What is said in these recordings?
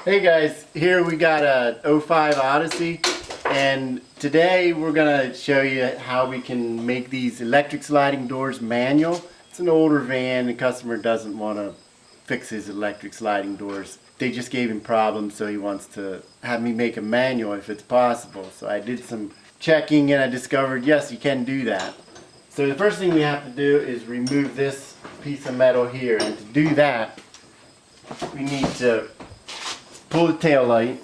Hey guys, here we got a '05 Odyssey, and today we're gonna show you how we can make these electric sliding doors manual. It's an older van. The customer doesn't want to fix his electric sliding doors. They just gave him problems, so he wants to have me make a manual if it's possible. So I did some checking and I discovered yes, you can do that. So the first thing we have to do is remove this piece of metal here, and to do that we need to pull the tail light,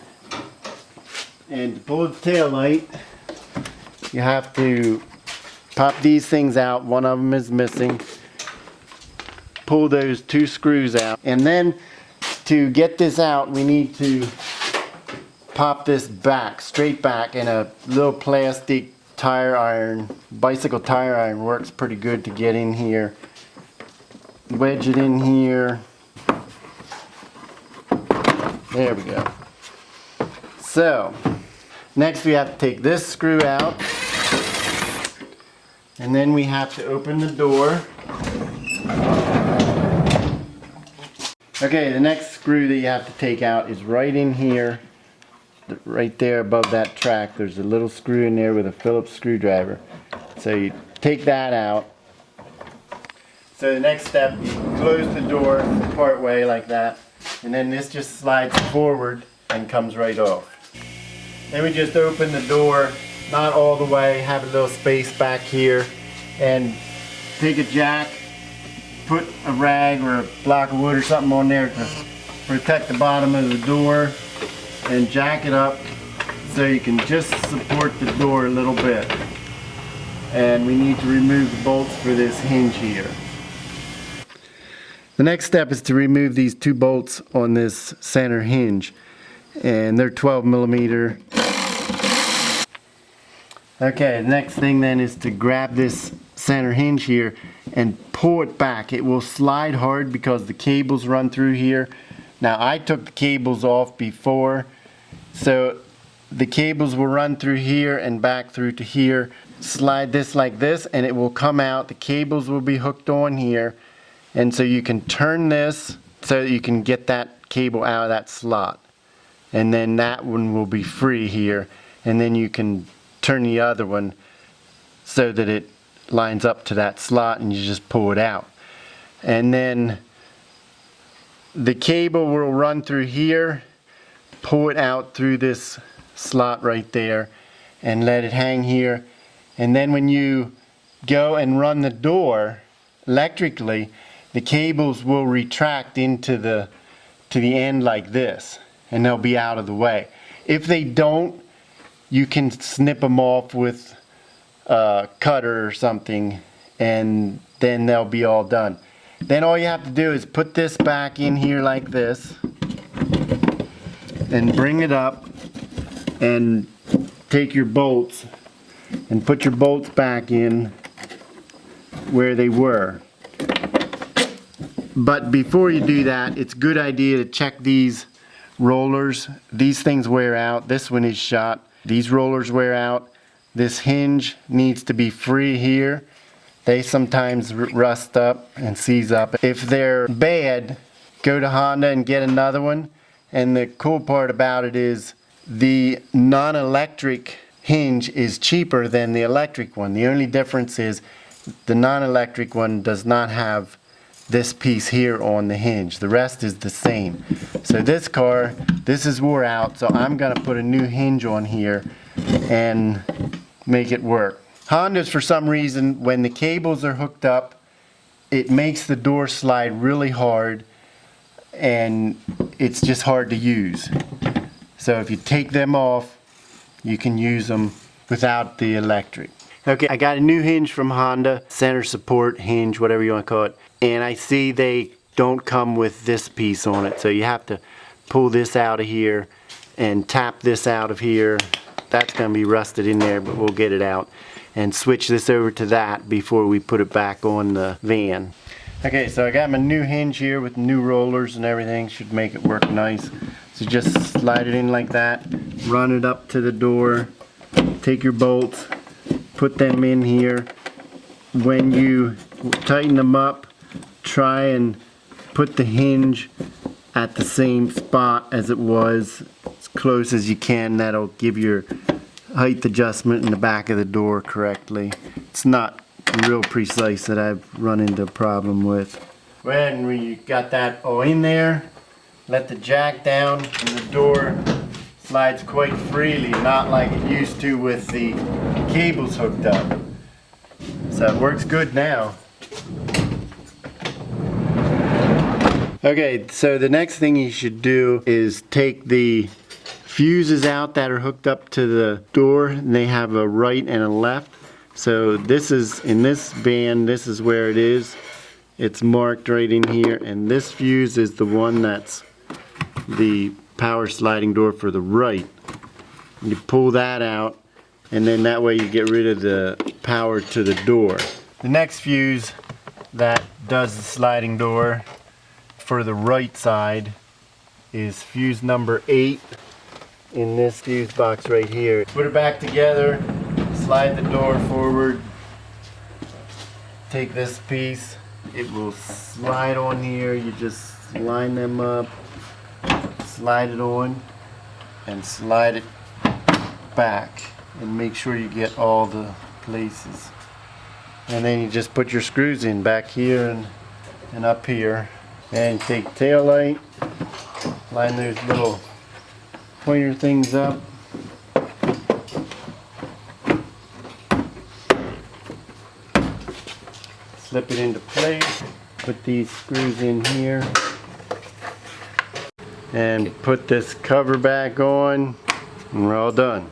and to pull the tail light you have to pop these things out. One of them is missing. Pull those two screws out, and then to get this out we need to pop this back, straight back, in a little plastic tire iron. Bicycle tire iron works pretty good to get in here. Wedge it in here. There we go. So, next we have to take this screw out, and then we have to open the door. Okay, the next screw that you have to take out is right in here, right there above that track. There's a little screw in there with a Phillips screwdriver. So you take that out. So the next step, you close the door part way like that, and then this just slides forward and comes right off. Then we just open the door, not all the way, have a little space back here, and take a jack, put a rag or a block of wood or something on there to protect the bottom of the door, and jack it up so you can just support the door a little bit. And we need to remove the bolts for this hinge here. The next step is to remove these two bolts on this center hinge, and they're 12 millimeter. Okay, the next thing then is to grab this center hinge here and pull it back. It will slide hard because the cables run through here. Now I took the cables off before, so the cables will run through here and back through to here. Slide this like this and it will come out. The cables will be hooked on here. And so you can turn this so that you can get that cable out of that slot. And then that one will be free here. And then you can turn the other one so that it lines up to that slot and you just pull it out. And then the cable will run through here, pull it out through this slot right there and let it hang here. And then when you go and run the door electrically, the cables will retract into the end like this, and they'll be out of the way. If they don't, you can snip them off with a cutter or something, and then they'll be all done. Then all you have to do is put this back in here like this, and bring it up, and take your bolts, and put your bolts back in where they were. But before you do that, it's a good idea to check these rollers. These things wear out. This one is shot. These rollers wear out. This hinge needs to be free here. They sometimes rust up and seize up. If they're bad, go to Honda and get another one. And the cool part about it is the non-electric hinge is cheaper than the electric one. The only difference is the non-electric one does not have this piece here on the hinge. The rest is the same. So this car, this is wore out, so I'm gonna put a new hinge on here and make it work. Honda's, for some reason, when the cables are hooked up, it makes the door slide really hard and it's just hard to use. So if you take them off, you can use them without the electric. Okay, I got a new hinge from Honda, center support hinge, whatever you want to call it. And I see they don't come with this piece on it, so you have to pull this out of here and tap this out of here. That's going to be rusted in there, but we'll get it out. And switch this over to that before we put it back on the van. Okay, so I got my new hinge here with new rollers and everything. Should make it work nice. So just slide it in like that, run it up to the door, take your bolts, put them in here. When you tighten them up, try and put the hinge at the same spot as it was, as close as you can. That'll give your height adjustment in the back of the door correctly. It's not real precise that I've run into a problem with. When we got that all in there, let the jack down and the door slides quite freely, not like it used to with the cables hooked up. So it works good now. Okay, so the next thing you should do is take the fuses out that are hooked up to the door, and they have a right and a left. So this is, in this band, this is where it is. It's marked right in here, and this fuse is the one that's the power sliding door for the right. You pull that out, and then that way you get rid of the power to the door. The next fuse that does the sliding door for the right side is fuse number 8 in this fuse box right here. Put it back together, slide the door forward, take this piece, it will slide on here. You just line them up, slide it on, and slide it back, and make sure you get all the places. And then you just put your screws in back here and up here. And take tail light, line those little pointer things up. Slip it into place, put these screws in here, and put this cover back on, and we're all done.